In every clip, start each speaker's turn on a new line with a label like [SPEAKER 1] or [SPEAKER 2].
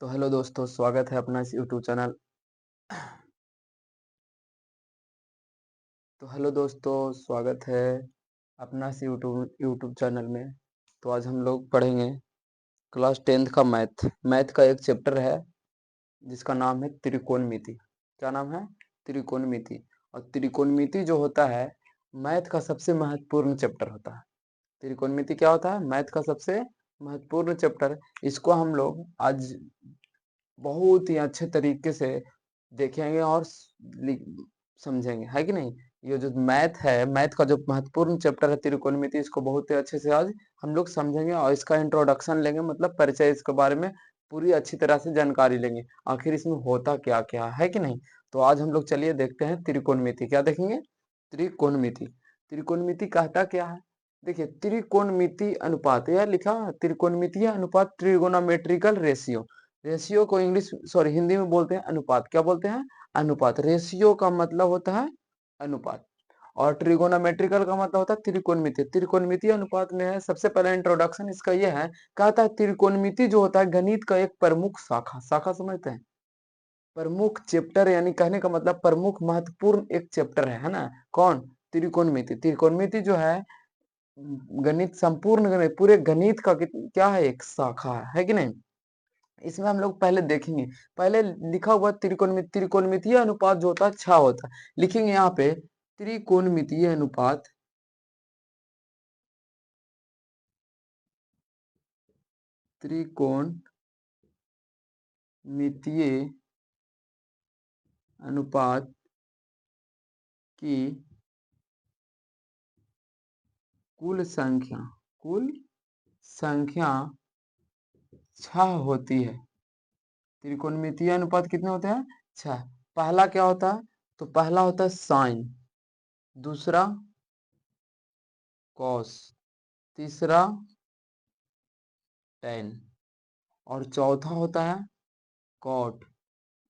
[SPEAKER 1] तो हेलो दोस्तों, स्वागत है अपना इस यूट्यूब चैनल। तो हेलो दोस्तों, स्वागत है अपना इस यूट्यूब चैनल में। तो आज हम लोग पढ़ेंगे क्लास 10th का मैथ। मैथ का एक चैप्टर है जिसका नाम है त्रिकोणमिति। क्या नाम है? त्रिकोणमिति। और त्रिकोणमिति जो होता है मैथ का सबसे महत्वपूर्ण चैप्टर होता है। त्रिकोणमिति क्या होता है? मैथ का सबसे महत्वपूर्ण चैप्टर। इसको हम लोग आज बहुत ही अच्छे तरीके से देखेंगे और समझेंगे, है कि नहीं। ये जो मैथ है, मैथ का जो महत्वपूर्ण चैप्टर है त्रिकोणमिति, इसको बहुत ही अच्छे से आज हम लोग समझेंगे और इसका इंट्रोडक्शन लेंगे, मतलब परिचय, इसके बारे में पूरी अच्छी तरह से जानकारी लेंगे, आखिर इसमें होता क्या क्या है कि नहीं। तो आज हम लोग चलिए देखते हैं त्रिकोणमिति। क्या देखेंगे? त्रिकोणमिति। त्रिकोणमिति कहता क्या है? देखिए, त्रिकोणमिति अनुपात, यह लिखा है त्रिकोणमितीय अनुपात, ट्रिगोनोमेट्रिकल रेशियो। रेशियो को हिंदी में बोलते हैं अनुपात। क्या बोलते हैं? अनुपात। रेशियो का मतलब होता है अनुपात, और ट्रिगोनोमेट्रिकल का मतलब होता है त्रिकोणमिति। त्रिकोणमिति अनुपात में है, सबसे पहले इंट्रोडक्शन इसका यह है, कहता है त्रिकोणमिति जो होता है गणित का एक प्रमुख शाखा। शाखा समझते हैं? प्रमुख चैप्टर, यानी कहने का मतलब प्रमुख महत्वपूर्ण एक चैप्टर है ना। कौन? त्रिकोणमिति। त्रिकोणमिति जो है गणित, संपूर्ण गणित, पूरे गणित का क्या है? एक शाखा है कि नहीं। इसमें हम लोग पहले देखेंगे, पहले लिखा हुआ त्रिकोणमितीय अनुपात जो होता है 6 होता है। लिखेंगे यहाँ पे त्रिकोणमितीय अनुपात, त्रिकोणमितीय अनुपात की कुल संख्या, कुल संख्या 6 होती है। त्रिकोणमितीय अनुपात कितने होते हैं? 6। पहला क्या होता है? तो पहला होता है साइन, दूसरा कॉस, तीसरा टेन, और चौथा होता है कॉट,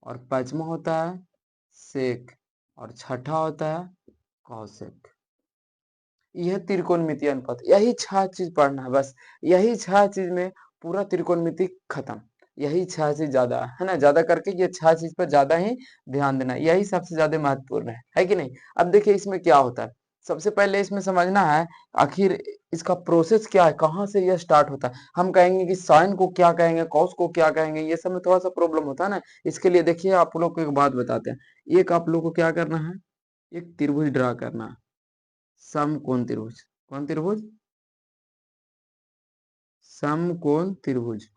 [SPEAKER 1] और पांचवा होता है सेक, और छठा होता है कॉसेक। यह त्रिकोणमितीय अनुपात, यही 6 चीज पढ़ना है बस। यही 6 चीज में पूरा त्रिकोणमिति खत्म। यही 6 चीज ज्यादा है ना, ज्यादा करके ये 6 चीज पर ज्यादा ही ध्यान देना, यही सबसे ज्यादा महत्वपूर्ण है कि नहीं। अब देखिए इसमें क्या होता है, सबसे पहले इसमें समझना है आखिर इसका प्रोसेस क्या है, कहाँ से यह स्टार्ट होता है। हम कहेंगे कि साइन को क्या कहेंगे, कॉस को क्या कहेंगे, ये सब में थोड़ा सा प्रॉब्लम होता है ना। इसके लिए देखिए आप लोग को एक बात बताते हैं। एक आप लोग को क्या करना है, एक त्रिभुज ड्रा करना है, समकोण त्रिभुज। कौन त्रिभुज? समकोण त्रिभुज,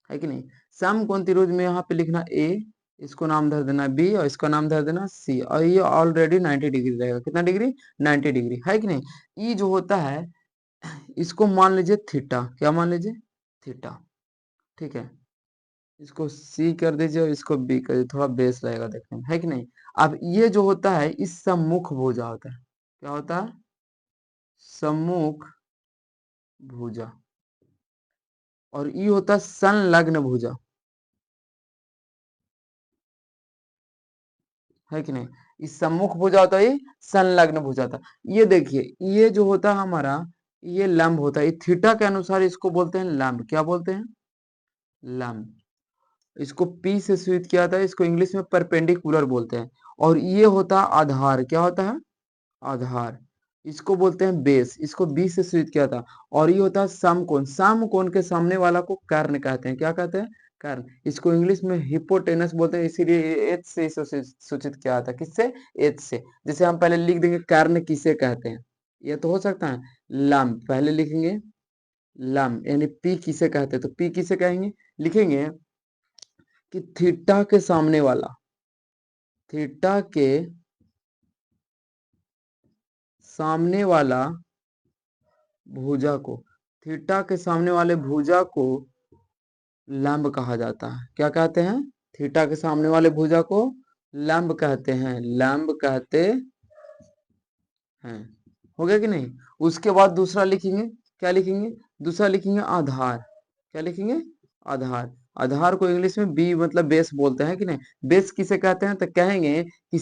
[SPEAKER 1] है कि नहीं। समकोण त्रिभुज में यहाँ पे लिखना ए, इसको नाम धर देना बी, और इसका नाम धर देना सी, और ये ऑलरेडी 90 डिग्री रहेगा। कितना डिग्री? 90 डिग्री, है कि नहीं। ई जो होता है इसको मान लीजिए थीटा। क्या मान लीजिए? थीटा। ठीक है, इसको सी कर दीजिए और इसको बी कर दीजिए, थोड़ा बेस रहेगा देखने में, है कि नहीं। अब ये जो होता है इस सम्मुख भुजा होता है। क्या होता है? सम्मुख भुजा। और ई होता है संलग्न भुजा, है कि नहीं। इस सम्मुख भुजा होता है, ये संलग्न भुजा था। ये देखिए, ये जो होता है हमारा, ये लंब होता है, थीटा के अनुसार इसको बोलते हैं लंब। क्या बोलते हैं? लंब। इसको पी से सूचित किया था, इसको इंग्लिश में परपेंडिकुलर बोलते हैं। और ये होता है आधार। क्या होता है? आधार। इसको बोलते हैं बेस, इसको बी से सूचित किया था। और ये होता है समकोण। समकोण के सामने वाला को कर्ण कहते हैं। क्या कहते हैं? कर्ण। इसको इंग्लिश में हिपोटेनस बोलते हैं, इसीलिए एच से सूचित किया था। किससे? एच से। जैसे हम पहले लिख देंगे कर्ण किसे कहते हैं, ये तो हो सकता है। लंब पहले लिखेंगे, लंब यानी पी किसे कहते हैं, तो पी किसे कहेंगे, लिखेंगे कि थीटा के सामने वाला, थीटा के सामने वाला भुजा को, थीटा के सामने वाले भुजा को लंब कहा जाता है। क्या कहते हैं? थीटा के सामने वाले भुजा को लंब कहते हैं, लंब कहते हैं। हो गया कि नहीं। उसके बाद दूसरा लिखेंगे, क्या लिखेंगे? दूसरा लिखेंगे आधार। क्या लिखेंगे? आधार। आधार को इंग्लिश में बी मतलब बेस बोलते हैं कि नहीं। बेस किसे कहते हैं, तो कहेंगे कि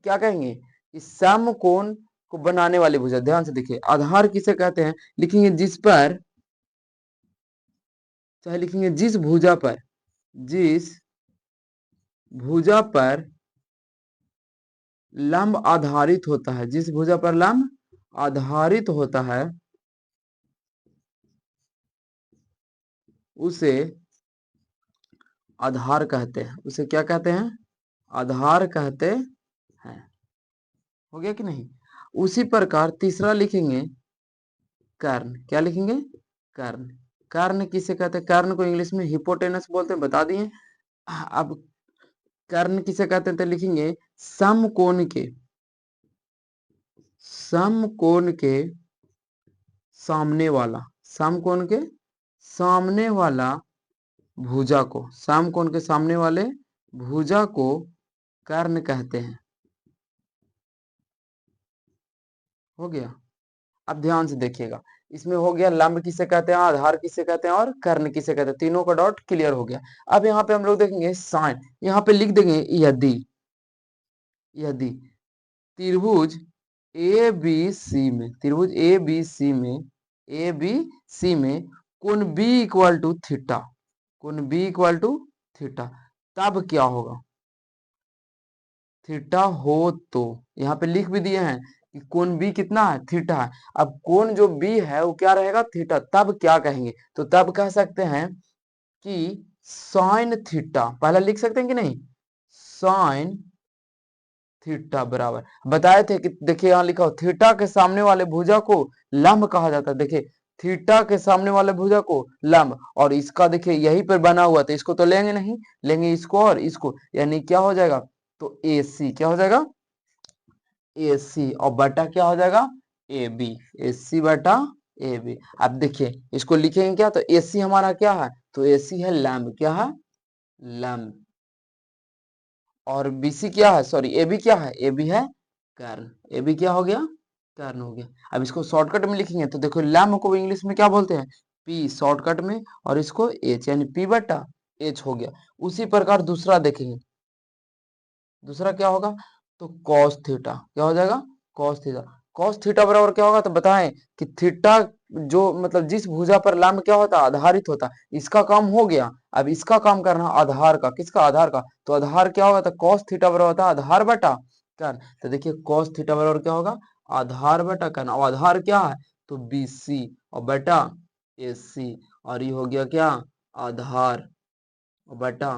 [SPEAKER 1] क्या कहेंगे, कि समकोण को बनाने वाली भुजा। ध्यान से देखिए, आधार किसे कहते हैं, लिखेंगे जिस पर चाहे लिखेंगे जिस भुजा पर लंब आधारित होता है, जिस भुजा पर लंब आधारित होता है उसे आधार कहते हैं। उसे क्या कहते हैं? आधार कहते हैं। हो गया कि नहीं? उसी प्रकार तीसरा लिखेंगे कर्ण। क्या लिखेंगे? कर्ण। कर्ण किसे कहते हैं? कर्ण को इंग्लिश में हिपोटेनस बोलते हैं, बता दिए। अब कर्ण किसे कहते हैं तो लिखेंगे समकोण के सामने वाला, समकोण के सामने वाला भुजा को, समकोण के सामने वाले भुजा को कर्ण कहते हैं। हो गया? अब ध्यान से देखिएगा, इसमें हो गया लंब किसे कहते हैं, आधार किसे कहते हैं और कर्ण किसे कहते हैं, तीनों का डॉट क्लियर हो गया। अब यहाँ पे हम लोग देखेंगे साइन, यहाँ पे लिख देंगे यदि त्रिभुज ए बी सी में, त्रिभुज ए बी सी में कोण बी इक्वल टू थीटा, कोण बी इक्वल टू थीटा, तब क्या होगा? थीटा हो तो, यहाँ पे लिख भी दिए हैं कि कोण बी कितना है? थीटा है। अब कोण जो बी है वो क्या रहेगा? थीटा। तब क्या कहेंगे? तो तब कह सकते हैं कि साइन थीटा, पहला लिख सकते हैं कि नहीं? साइन थीटा बराबर, बताए थे कि देखिए यहाँ लिखा हो थीटा के सामने वाले भुजा को लंब कहा जाता है। देखिए थीटा के सामने वाले भुजा को लंब, और इसका देखिए यही पर बना हुआ, तो इसको तो लेंगे नहीं, लेंगे इसको और इसको, यानी क्या हो जाएगा? तो AC क्या हो जाएगा? AC, और बटा क्या हो जाएगा? AB, AC बटा AB। अब देखिए इसको लिखेंगे क्या? तो AC हमारा क्या है? तो AC है लंब, क्या है? लंब। और BC क्या है? सॉरी AB क्या है? AB है कर्ण। AB क्या हो गया? कर्ण हो गया। अब इसको शॉर्टकट में लिखेंगे तो देखो लंब को इंग्लिश में क्या बोलते हैं? P शॉर्टकट में, और इसको H, यानी P बटा H हो गया। उसी प्रकार दूसरा देखेंगे, दूसरा क्या होगा? तो cos थीटा, क्या हो जाएगा? cos theta. cos थीटा बराबर क्या होगा? तो बताएं कि थीटा जो मतलब जिस भुजा पर लंब क्या होता है? आधारित होता है। इसका काम हो गया, अब इसका काम करना आधार का। किसका? आधार का। तो आधार क्या होगा? तो cos थीटा बराबर होता है आधार बटा कर्ण। तो देखिए cos थीटा बराबर क्या होगा? आधार बटा कर्ण, और आधार क्या है? तो BC, और बटा AC, और ये हो गया क्या? आधार और बटा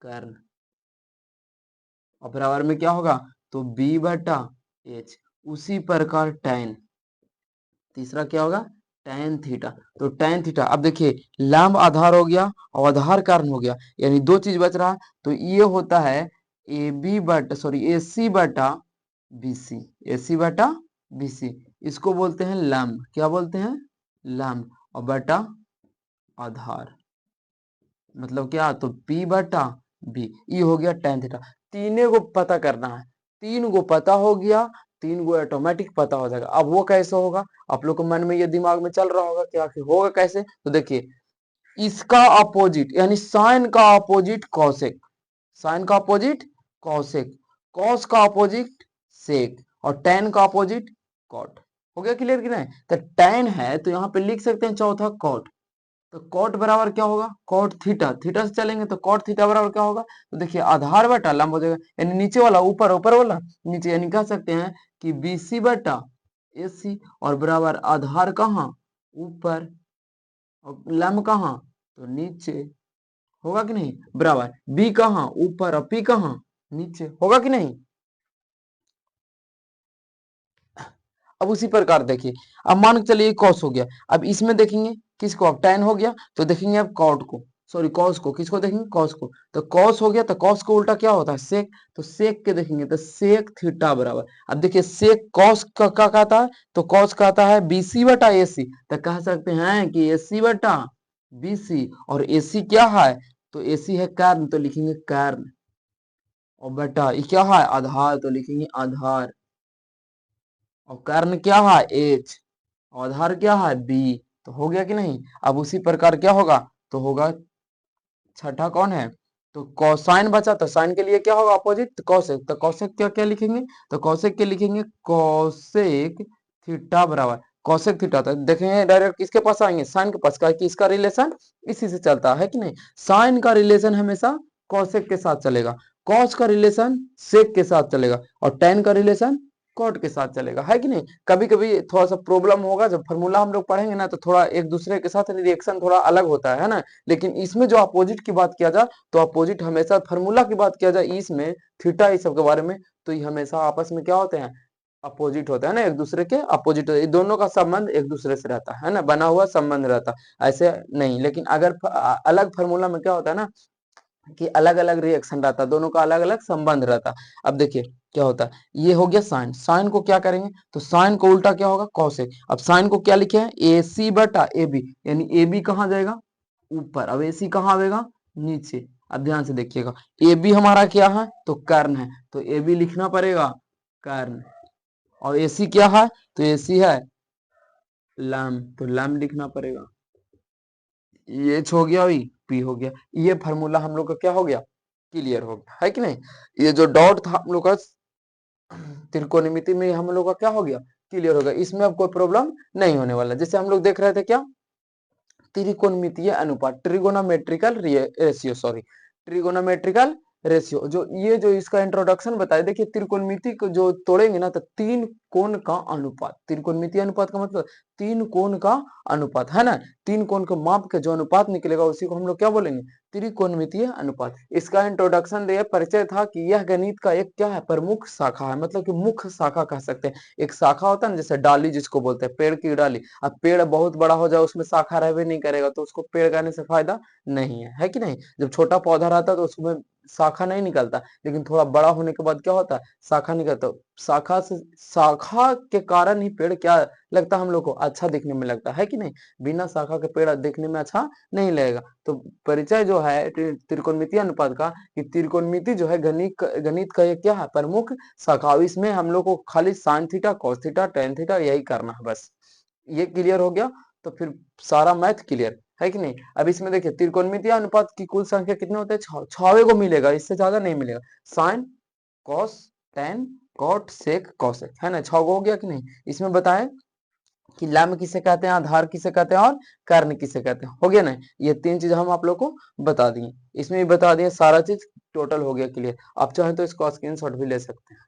[SPEAKER 1] कर्ण, और बराबर में क्या होगा? तो B बटा H। उसी प्रकार tan, तीसरा क्या होगा? tan theta. तो tan थीटा, अब देखिए लंब आधार हो गया और आधार कर्ण हो गया, यानी दो चीज बच रहा। तो ये होता है AB बटा सॉरी AC बटा BC, AC बटा BC। इसको बोलते हैं लंब। क्या बोलते हैं? लंब, और बटा आधार, मतलब क्या? तो P बटा B। ये हो गया tan थीटा। तीनों को पता करना है, तीन को पता हो गया, तीन को ऑटोमेटिक पता हो जाएगा। अब वो कैसे होगा? आप लोग को मन में ये दिमाग में चल रहा होगा कि आखिर होगा कैसे। तो देखिए इसका अपोजिट, यानी साइन का अपोजिट कॉसेक, साइन का अपोजिट कॉसेक, कॉस का अपोजिट सेक, और tan का अपोजिट कॉट। हो गया क्लियर कि नहीं? तो tan है तो यहाँ पे लिख सकते हैं चौथा कॉट। तो कॉट बराबर क्या होगा? कॉट थीटा, थीटा से चलेंगे तो कॉट थीटा बराबर क्या होगा? तो देखिए आधार बटा लंब हो जाएगा, यानी नीचे वाला ऊपर, ऊपर वाला नीचे, यानी कह सकते हैं कि BC बटा AC, और बराबर आधार कहाँ? ऊपर, और लंब कहाँ? तो नीचे। होगा कि नहीं? बराबर B कहाँ? ऊपर, और P कहाँ? नीचे। होगा कि नहीं? अब उसी प्रकार देखिए, अब मान के चलिए कॉस हो गया, अब इसमें देखेंगे किसको? अब tan हो गया तो देखेंगे अब कॉट को, सॉरी कॉस को। किसको देखेंगे? कॉस को। तो कॉस हो गया तो कॉस को उल्टा क्या होता है? सेक। तो सेक के देखेंगे तो सेक थीटा बराबर, अब देखिए सेक कॉस का क्या कहता है? तो कॉस कहता है BC बटा AC। तो कह सकते हैं कि AC बटा BC, और AC क्या है? तो AC है कर्ण, तो लिखेंगे कर्ण, और बटा ये क्या है? आधार, तो लिखेंगे आधार, और कर्ण क्या है? H, आधार क्या है? B। तो हो गया कि नहीं? अब उसी प्रकार क्या होगा? तो होगा छठा कौन है? तो कोसाइन बचा, तो साइन के लिए क्या होगा? अपोजिट, तो कौसेक। तो कौसेक क्या क्या लिखेंगे? तो कौसेक के लिखेंगे कौसेक थीटा बराबर, कॉसेक थीटा था, देखेंगे डायरेक्ट किसके पास आएंगे, साइन के पास, क्या कि इसका रिलेशन इसी से चलता है कि नहीं, साइन का रिलेशन हमेशा कॉसेक के साथ चलेगा, कॉस का रिलेशन सेक के साथ चलेगा, और टेन का रिलेशन कॉट के साथ चलेगा, है कि नहीं। कभी कभी थोड़ा सा प्रॉब्लम होगा, जब फॉर्मूला हम लोग पढ़ेंगे ना, तो थोड़ा एक दूसरे के साथ रिएक्शन थोड़ा अलग होता है ना। लेकिन इसमें जो अपोजिट की बात किया जाए, तो अपोजिट हमेशा, फार्मूला की बात किया जाए इसमें थीटा इस सब के बारे में, तो ये हमेशा आपस में क्या होते हैं, अपोजिट होता है ना, एक दूसरे के अपोजिट, दोनों का संबंध एक दूसरे से रहता है ना, बना हुआ संबंध रहता है, ऐसे नहीं। लेकिन अगर अलग फार्मूला में क्या होता है ना, कि अलग अलग रिएक्शन रहता है, दोनों का अलग अलग संबंध रहता है। अब देखिए क्या होता है, ये हो गया साइन, साइन को क्या करेंगे, तो साइन को उल्टा क्या होगा, कॉसेक। अब साइन को क्या लिखे हैं, ए सी बटा ए बी, यानी ए बी कहाँ जाएगा, ऊपर, अब ए सी कहाँ आएगा, नीचे। अब ध्यान से देखिएगा, ए बी हमारा क्या है, तो कर्ण है, तो ए बी लिखना पड़ेगा कर्ण, और ए सी क्या है, तो ए सी है लैम्ब, तो लैम्ब लिखना पड़ेगा। ये एच हो गया, अभी पी हो गया, ये फार्मूला हम लोग का क्या हो गया, क्लियर हो गया, है कि नहीं। ये जो डॉट था हम लोग का त्रिकोणमिति में, हम लोग का क्या हो गया, क्लियर हो गया, इसमें अब कोई प्रॉब्लम नहीं होने वाला। जैसे हम लोग देख रहे थे क्या, त्रिकोणमितीय अनुपात, trigonometrical ratio, sorry, trigonometrical ratio, जो ये जो इसका इंट्रोडक्शन बताया, देखिए त्रिकोणमिति को जो तोड़ेंगे ना, तो तीन कोण का अनुपात, त्रिकोणमितीय अनुपात का मतलब तीन कोण का अनुपात, है ना। तीन कोण को माप के जो अनुपात निकलेगा, उसी को हम लोग क्या बोलेंगे, त्रिकोणमितीय अनुपात। इसका इंट्रोडक्शन दिया, परिचय था कि यह गणित का एक क्या है, प्रमुख शाखा है, मतलब कि मुख्य शाखा कह सकते हैं। एक शाखा होता है ना, जैसे डाली जिसको बोलते हैं, पेड़ की डाली। अब पेड़ बहुत बड़ा हो जाए, उसमें शाखा रहबे नहीं करेगा, तो उसको पेड़ कहने से फायदा नहीं है कि नहीं। जब छोटा पौधा रहता है तो उसमें शाखा नहीं निकलता, लेकिन थोड़ा बड़ा होने के बाद क्या होता है, शाखा निकलता। शाखा से, शाखा के कारण ही पेड़ क्या लगता है हम लोग को, अच्छा दिखने में लगता है कि नहीं। बिना शाखा के पेड़ देखने में अच्छा नहीं लगेगा। तो परिचय जो है त्रिकोणमितीय अनुपात का, कि त्रिकोणमिति जो है गणित गणित का एक क्या है, प्रमुख शाखा। इसमें हम लोग को खाली sine theta, cos theta, tan theta यही करना है बस। ये क्लियर हो गया, तो फिर सारा मैथ क्लियर है कि नहीं। अब इसमें देखिए, त्रिकोणमितीय अनुपात की कुल संख्या कितने होते हैं, छवे को मिलेगा, इससे ज्यादा नहीं मिलेगा। साइन, कॉस, टेन, कॉट, सेक, कॉसेक, है ना, 6 हो गया कि नहीं। इसमें बताएं कि लैम्ब किसे कहते हैं, आधार किसे कहते हैं, और कर्ण किसे कहते हैं, हो गया ना। ये तीन चीज हम आप लोग को बता दिए, इसमें भी बता दिए, सारा चीज टोटल हो गया क्लियर। आप चाहें तो इसको स्क्रीनशॉट भी ले सकते हैं।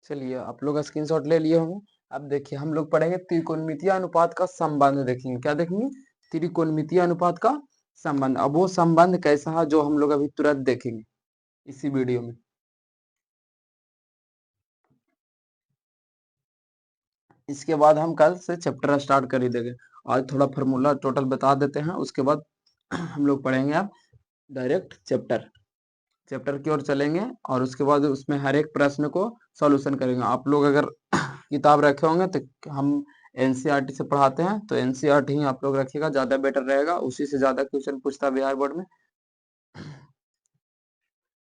[SPEAKER 1] चलिए आप लोग स्क्रीनशॉट ले लिए होंगे। अब देखिए हम लोग पढ़ेंगे त्रिकोणमितीय अनुपात का संबंध देखेंगे। क्या देखेंगे? त्रिकोणमितीय अनुपात का संबंध। अब वो संबंध कैसा है जो हम लोग अभी तुरंत देखेंगे इसी वीडियो में। इसके बाद हम कल से चैप्टर स्टार्ट कर ही देंगे। आज थोड़ा फार्मूला टोटल बता देते हैं, उसके बाद हम लोग पढ़ेंगे अब डायरेक्ट चैप्टर की ओर चलेंगे और उसके बाद उसमें हर एक प्रश्न को सॉल्यूशन करेंगे। आप लोग अगर किताब रखे होंगे तो हम एनसीईआरटी से पढ़ाते हैं, तो एनसीईआरटी ही आप लोग रखिएगा, ज्यादा बेटर रहेगा, उसी से ज्यादा क्वेश्चन पूछता है बिहार बोर्ड में।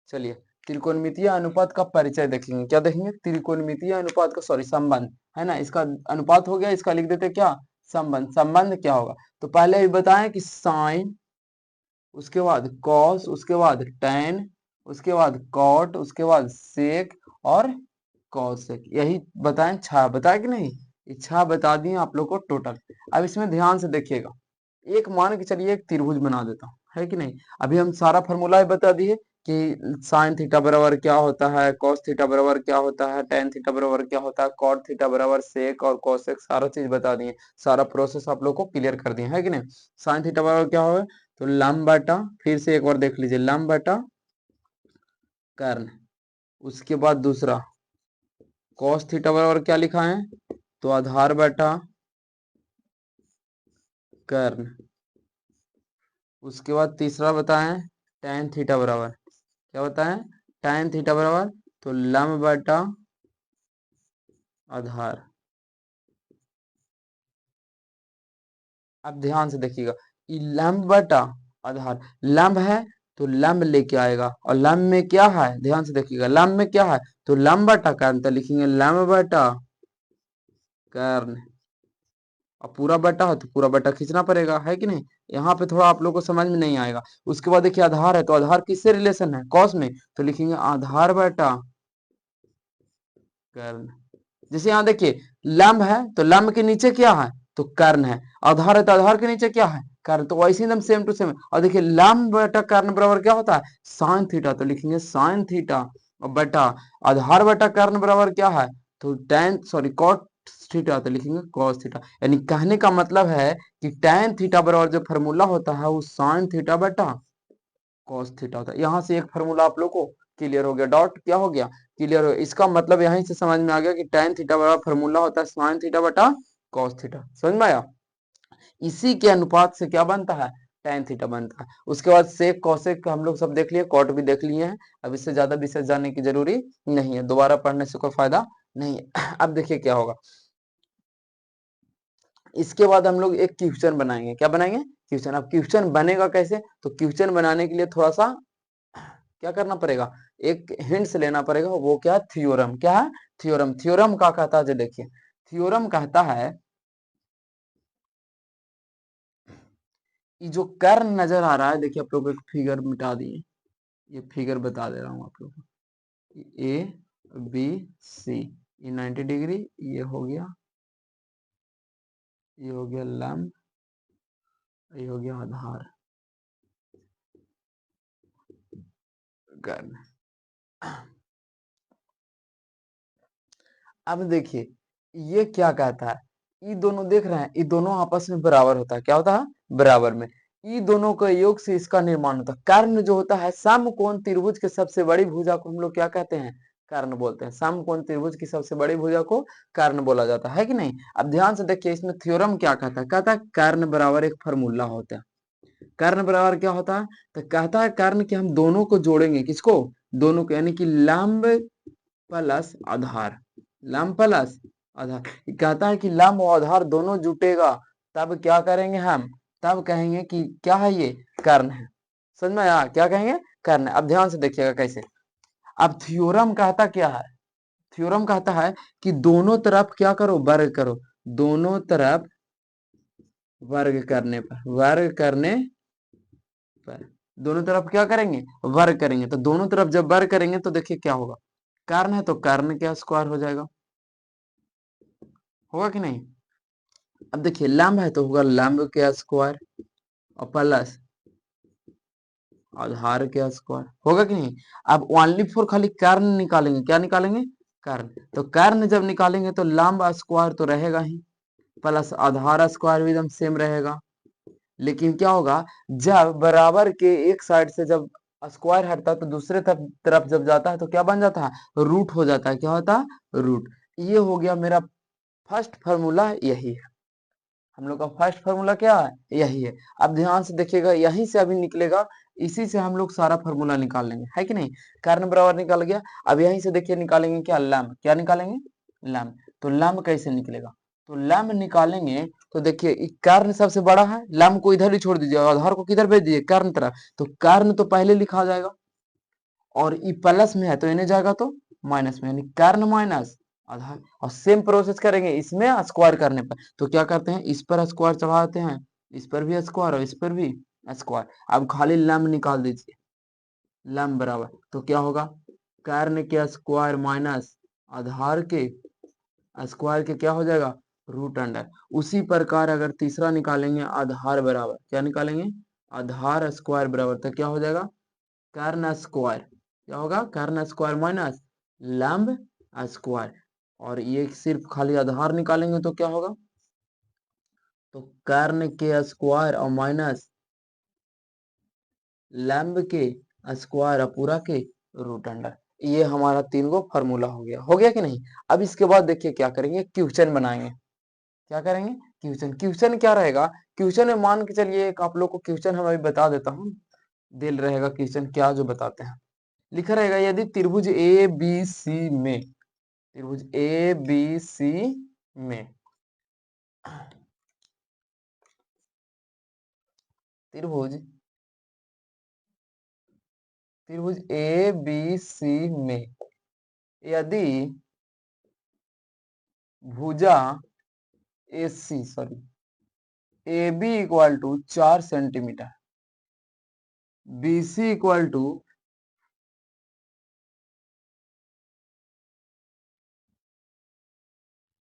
[SPEAKER 1] चलिए त्रिकोणमितीय अनुपात का परिचय देखेंगे। क्या देखेंगे? त्रिकोणमितीय अनुपात का संबंध है ना, इसका अनुपात हो गया, इसका लिख देते क्या? संबंध। संबंध क्या होगा? तो पहले ही बताएं कि साइन, उसके बाद कॉस, उसके बाद टैन, उसके बाद कॉट, उसके बाद सेक और कॉसेक, यही बताएं। छह बताए कि नहीं? ये छह बता दिए आप लोग को टोटल। अब इसमें ध्यान से देखिएगा, एक मान के चलिए एक त्रिभुज बना देता हूँ, है कि नहीं? अभी हम सारा फॉर्मूला बता दिए कि साइन थीटा बराबर क्या होता है, कॉस थीटा बराबर क्या होता है, टेन थीटा बराबर क्या होता है, कॉट थीटा बराबर सेक और कॉसेक, सारा चीज बता दिए, सारा प्रोसेस आप लोग को क्लियर कर दिए, है कि नहीं? साइन थीटा बराबर क्या होगा? तो लंब बटा, फिर से एक बार देख लीजिए, लंब बटा कर्ण। उसके बाद दूसरा कॉस थीटा बराबर क्या लिखा है? तो आधार बटा कर्ण। उसके बाद तीसरा बताएं tan थीटा बराबर क्या बताएं? tan थीटा बराबर तो लंब बटा आधार। अब ध्यान से देखिएगा, ये लंब बटा आधार, लंब है तो लंब लेके आएगा, और लंब में क्या है? ध्यान से देखिएगा, लंब में क्या है? तो लंब बटा कर्ण, तो लिखेंगे लंब बटा कर्ण। अब पूरा बटा है तो पूरा बटा खींचना पड़ेगा, है कि नहीं? यहाँ पे थोड़ा आप लोग को समझ में नहीं आएगा। उसके बाद देखिए आधार है, तो आधार किससे रिलेशन है? कॉस में, तो लिखेंगे आधार बटा कर्ण। जैसे यहाँ देखिए लंब है तो लंब के नीचे क्या है? तो कर्ण है। आधार है तो आधार के नीचे क्या है? कर्ण। तो वैसे एकदम सेम टू सेम। और देखिए लंब बटा कर्ण बराबर क्या होता है? साइन थीटा, तो लिखेंगे साइन थीटा और बटा आधार बटा कर्ण बराबर क्या है? तो टेन सॉरी कॉट थीटा, तो लिखेंगे कॉस थीटा। यानी कहने का मतलब है कि टेन थीटा बराबर जो फॉर्मूला होता है वो साइन थीटा बटा कॉस थीटा होता है। यहाँ से एक फॉर्मूला आप लोग को क्लियर हो गया, डाउट क्या हो गया? क्लियर हो गया। इसका मतलब यहीं से समझ में आ गया कि tan थीटा बराबर फॉर्मूला होता है sin थीटा बटा cos थीटा। समझ में आया? इसी के अनुपात से क्या बनता है? tan थीटा बनता है। उसके बाद सेक कॉसेक हम लोग सब देख लिए, कॉट भी देख लिए हैं। अब इससे ज्यादा विशेष जानने की जरूरी नहीं है, दोबारा पढ़ने से कोई फायदा नहीं है। अब देखिए क्या होगा, इसके बाद हम लोग एक क्वेश्चन बनाएंगे। क्या बनाएंगे? क्वेश्चन। अब क्वेश्चन बनेगा कैसे? तो क्वेश्चन बनाने के लिए थोड़ा सा क्या करना पड़ेगा? एक हिंट्स लेना पड़ेगा। वो क्या? थ्योरम। क्या है? थ्योरम। थ्योरम क्या कहता है? जो देखिए थ्योरम कहता है कि जो कर्ण नजर आ रहा है, देखिए आप लोग एक फिगर मिटा दिए, ये फिगर बता दे रहा हूं आप लोग को। ए बी सी, ये 90 डिग्री, ये हो गया, ये हो गया लंब, ये हो गया आधार कर्ण। अब देखिए ये क्या कहता है, ये दोनों देख रहे हैं, ये दोनों आपस में बराबर होता है। क्या होता है? बराबर में। ये दोनों का योग से इसका निर्माण होता है। कर्ण जो होता है, समकोण त्रिभुज के सबसे बड़ी भुजा को हम लोग क्या कहते हैं? कर्ण बोलते हैं। समकोण त्रिभुज की सबसे बड़ी भुजा को कर्ण बोला जाता है कि नहीं? अब ध्यान से देखिए, इसमें थ्योरम क्या कहता है? कहता है कर्ण बराबर एक फॉर्मूला होता है। कर्ण बराबर क्या होता है? तो कहता है कर्ण कि हम दोनों को जोड़ेंगे। किसको? दोनों को, यानी कि लंब प्लस आधार, लंब प्लस आधार। कहता है कि लंब और आधार दोनों जुटेगा, तब क्या करेंगे हम? तब कहेंगे कि क्या है? ये कर्ण है। समझ में आया? क्या कहेंगे? कर्ण है। अब ध्यान से देखिएगा कैसे। अब थ्योरम कहता क्या है? थ्योरम कहता है कि दोनों तरफ क्या करो? वर्ग करो। दोनों तरफ वर्ग करने पर, वर्ग करने पर, दोनों तरफ क्या करेंगे? वर्ग करेंगे। तो दोनों तरफ जब वर्ग करेंगे तो देखिए क्या होगा, कर्ण है तो कर्ण क्या स्क्वायर हो जाएगा, होगा कि नहीं? अब देखिए लंब है तो होगा लंब के स्क्वायर और प्लस आधार के स्क्वायर, होगा कि नहीं? अब ओनली फॉर खाली कर्ण निकालेंगे। क्या निकालेंगे? कर्ण, तो कर्ण जब निकालेंगे तो लंब स्क्वायर तो रहेगा ही, प्लस आधार स्क्वायर भी एकदम सेम रहेगा। लेकिन क्या होगा, जब बराबर के एक साइड से जब स्क्वायर हटता है तो दूसरे तरफ जब जाता है तो क्या बन जाता है, रूट हो जाता है। क्या होता है, रूट। ये हो गया मेरा फर्स्ट फार्मूला, यही है हम लोग का फर्स्ट फार्मूला, क्या है, यही है। अब ध्यान से देखिएगा, यहीं से अभी निकलेगा, इसी से हम लोग सारा फार्मूला निकाल लेंगे, है कि नहीं। कर्ण बराबर निकाल गया। अब यहीं से देखिए निकालेंगे क्या, लंब। क्या निकालेंगे, लंब। तो लंब कैसे निकलेगा, तो लंब निकालेंगे तो देखिए कर्ण सबसे बड़ा है, लंब को इधर ही छोड़ दीजिए, आधार को किधर भेज दीजिए, कर्ण तरफ। तो कर्ण तो पहले लिखा जाएगा, और ई प्लस में है तो इन्हें जाएगा तो माइनस में, यानी कर्ण माइनस आधार। और सेम प्रोसेस करेंगे इसमें स्क्वायर करने पर, तो क्या करते हैं, इस पर स्क्वायर चढ़ाते हैं, इस पर भी स्क्वायर और इस पर भी स्क्वायर। अब खाली लंब निकाल दीजिए, लंब बराबर तो क्या होगा, कर्ण के स्क्वायर माइनस आधार के स्क्वायर के क्या हो जाएगा, रूट अंडर। उसी प्रकार अगर तीसरा निकालेंगे, आधार बराबर, क्या निकालेंगे, आधार स्क्वायर बराबर, तो क्या हो जाएगा, कर्ण स्क्वायर। क्या होगा, कर्ण स्क्वायर माइनस लंब स्क्वायर। और ये सिर्फ खाली आधार निकालेंगे तो क्या होगा, तो कर्ण के स्क्वायर और माइनस लंब के स्क्वायर और पूरा के रूट अंडर। ये हमारा तीन गो फॉर्मूला हो गया कि नहीं। अब इसके बाद देखिए क्या करेंगे, क्वेश्चन बनाएंगे। क्या करेंगे, क्वेश्चन। क्वेश्चन क्या रहेगा, क्वेश्चन में मान के चलिए, एक आप लोग को क्वेश्चन हम अभी बता देता हूँ, दिल रहेगा क्वेश्चन क्या जो बताते हैं। लिखा रहेगा, यदि त्रिभुज ए बी सी में, त्रिभुज ए बी सी में त्रिभुज त्रिभुज ए बी सी में यदि भुजा A C sorry A B equal to 4 centimetre, B C equal to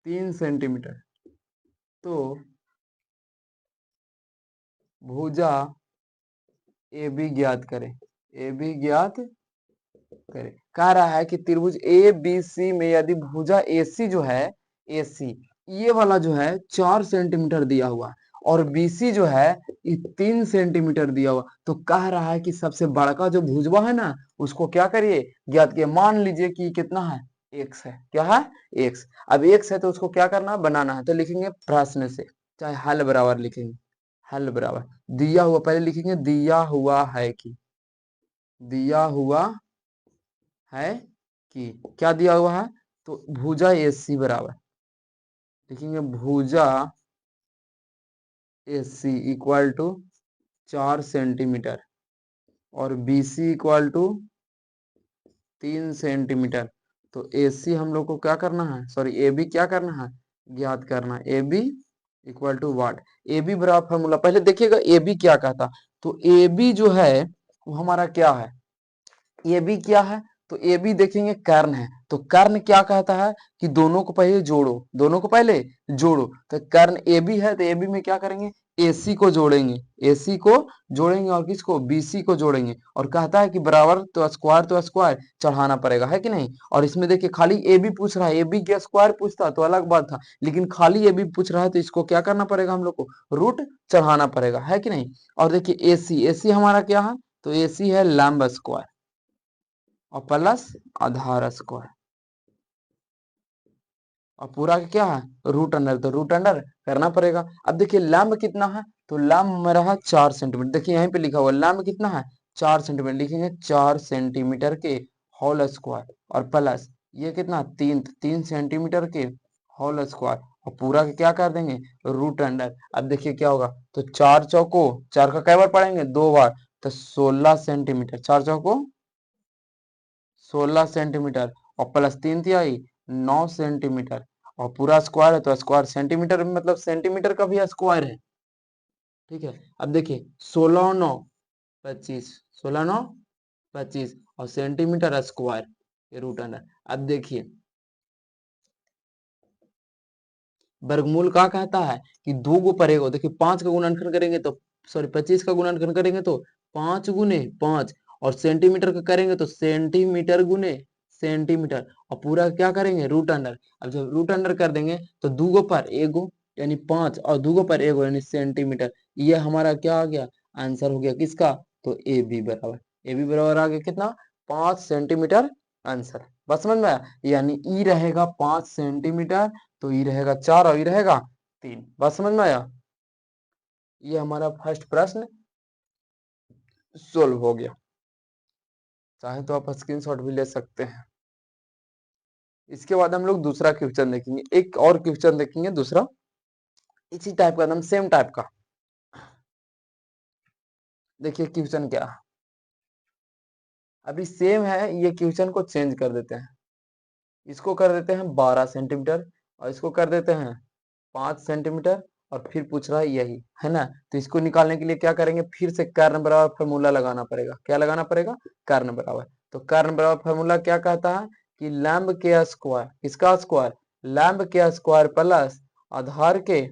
[SPEAKER 1] 3 centimetre, तो भुजा ए बी ज्ञात करें। ए बी ज्ञात करें, कह रहा है कि त्रिभुज ए बी सी में यदि भुजा ए सी जो है, ए सी ये वाला जो है 4 सेंटीमीटर दिया हुआ, और बीसी जो है ये 3 सेंटीमीटर दिया हुआ, तो कह रहा है कि सबसे बड़का जो भुजवा है ना, उसको क्या करिए, ज्ञात किए। मान लीजिए कि कितना है, एक्स है। क्या है, एक्स। अब एक्स है तो उसको क्या करना है, बनाना है, तो लिखेंगे प्रश्न से, चाहे हल बराबर लिखेंगे, हल बराबर दिया हुआ, पहले लिखेंगे दिया हुआ है कि, दिया हुआ है कि क्या दिया हुआ है, तो भुजा एसी बराबर लिखेंगे, भुजा एसी इक्वल टू 4 सेंटीमीटर, और बीसी इक्वल टू 3 सेंटीमीटर। तो एसी हम लोग को क्या करना है, सॉरी ए बी क्या करना है, ज्ञात करना है। A B equal to what, A B बराबर फॉर्मूला पहले देखिएगा, ए बी क्या कहता, तो ए बी जो है वो हमारा क्या है, ए बी क्या है, तो ए बी देखेंगे कर्ण है, तो कर्ण क्या कहता है कि दोनों को पहले जोड़ो, दोनों को पहले जोड़ो। तो कर्ण ए बी है तो ए बी में क्या करेंगे, एसी को जोड़ेंगे, एसी को जोड़ेंगे, और किसको, बीसी को जोड़ेंगे। और कहता है कि बराबर तो स्क्वायर चढ़ाना पड़ेगा, है कि नहीं। और इसमें देखिए खाली ए बी पूछ रहा है, ए बी के स्क्वायर पूछता तो अलग बात था, लेकिन खाली ए बी पूछ रहा है तो इसको क्या करना पड़ेगा, हम लोग को रूट चढ़ाना पड़ेगा, है कि नहीं। और देखिए एसी, एसी हमारा क्या है, तो एसी है लंब स्क्वायर और प्लस आधार स्क्वायर, और पूरा क्या है, रूट अंडर, तो रूट अंडर करना पड़ेगा। अब देखिए लंब कितना है, तो लंब मेरा है 4 सेंटीमीटर, देखिए यहीं पे लिखा हुआ लंब कितना है, 4 सेंटीमीटर, लिखेंगे 4 सेंटीमीटर के होल स्क्वायर, और प्लस ये कितना, 3 सेंटीमीटर के होल स्क्वायर, और पूरा के क्या कर देंगे, रूट अंडर। अब देखिए क्या होगा, तो 4 चौको, 4 का कई बार पढ़ेंगे, 2 बार, तो 16 सेंटीमीटर, 4 चौको 16 सेंटीमीटर, और प्लस 3 तिहाई 9 सेंटीमीटर, और पूरा स्क्वायर है तो स्क्वायर सेंटीमीटर में, मतलब सेंटीमीटर का भी स्क्वायर है। ठीक है, अब देखिए 16 9 25, 16 9 25, और सेंटीमीटर स्क्वायर ये रूट अंडर। अब देखिए वर्गमूल का कहता है कि दो गो पड़ेगा, देखिए 5 का गुणनखंड करेंगे तो, सॉरी 25 का गुणनखंड करेंगे तो 5 गुने 5, और सेंटीमीटर का करेंगे तो सेंटीमीटर गुने सेंटीमीटर और पूरा क्या करेंगे रूट अंडर। अब जब रूट अंडर कर देंगे तो दूगो पर एगो यानी 5 और दूगो पर एगो यानी सेंटीमीटर। ये हमारा क्या आ गया आंसर हो गया किसका, तो ए बी बराबर आ गया कितना 5 सेंटीमीटर आंसर। बस समझ में आया, यानी ई रहेगा 5 सेंटीमीटर तो ई रहेगा 4 और ई रहेगा 3। बस समझ में आया, ये हमारा फर्स्ट प्रश्न सोल्व हो गया। चाहे तो आप स्क्रीनशॉट भी ले सकते हैं। इसके बाद हम लोग दूसरा क्वेश्चन देखेंगे, एक और क्वेश्चन देखेंगे दूसरा इसी टाइप का एकदम सेम टाइप का। देखिए क्वेश्चन क्या, अभी सेम है, ये क्वेश्चन को चेंज कर देते हैं, इसको कर देते हैं 12 सेंटीमीटर और इसको कर देते हैं 5 सेंटीमीटर और फिर पूछ रहा है यही है ना। तो इसको निकालने के लिए क्या करेंगे, फिर से कर्ण बराबर फॉर्मूला लगाना पड़ेगा। क्या लगाना पड़ेगा, कर्ण बराबर। तो कर्ण बराबर फॉर्मूला क्या कहता है कि लैम्ब के स्क्वायर, किसका स्क्वायर, लैम्ब के स्क्वायर प्लस आधार के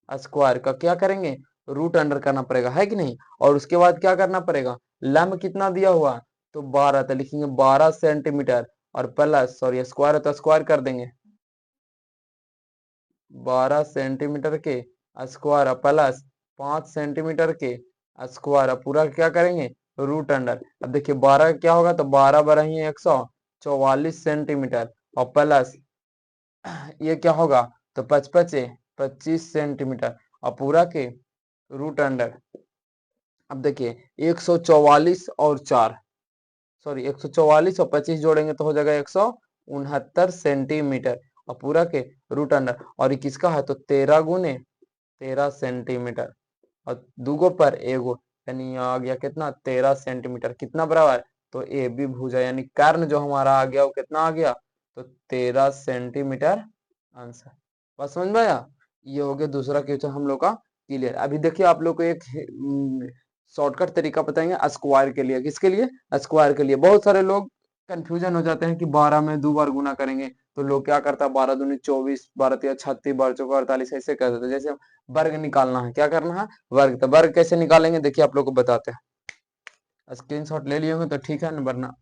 [SPEAKER 1] स्क्वायर का क्या करेंगे रूट अंडर करना पड़ेगा, है कि नहीं। और उसके बाद क्या करना पड़ेगा, लैम्ब कितना दिया हुआ तो 12, तो लिखेंगे 12 सेंटीमीटर और प्लस सॉरी स्क्वायर है तो स्क्वायर कर देंगे 12 सेंटीमीटर के स्क्वायर प्लस 5 सेंटीमीटर के स्क्वायर पूरा क्या करेंगे रूट अंडर। अब देखिए 12 क्या होगा तो 12 बारह ही 144 सेंटीमीटर और प्लस ये क्या होगा तो 25 सेंटीमीटर और पूरा के रूट अंडर। अब देखिए 144 और 4 सॉरी 144 और 25 जोड़ेंगे तो हो जाएगा 169 सेंटीमीटर और पूरा के रूट अंडर। और ये किसका है तो 13 गुने 13 सेंटीमीटर और दूगो पर एगो यानी आ गया कितना 13 सेंटीमीटर कितना बराबर तो ए बी भुजा यानी कर्ण जो हमारा आ गया वो कितना आ गया तो 13 सेंटीमीटर आंसर। बस समझ में आया, ये हो गया दूसरा क्वेश्चन हम लोग का क्लियर। अभी देखिए आप लोग को एक शॉर्टकट तरीका बताएंगे स्क्वायर के लिए, किसके लिए स्क्वायर के लिए। बहुत सारे लोग कंफ्यूजन हो जाते हैं कि 12 में 2 बार गुना करेंगे तो लोग क्या करता है 12 दूनी 24 12 तिया 36 12 चौका 48 ऐसे कर देते हैं। जैसे वर्ग निकालना है, क्या करना है वर्ग, तो वर्ग कैसे निकालेंगे देखिए आप लोग को बताते हैं। स्क्रीनशॉट ले लिए होंगे तो ठीक है न, वरना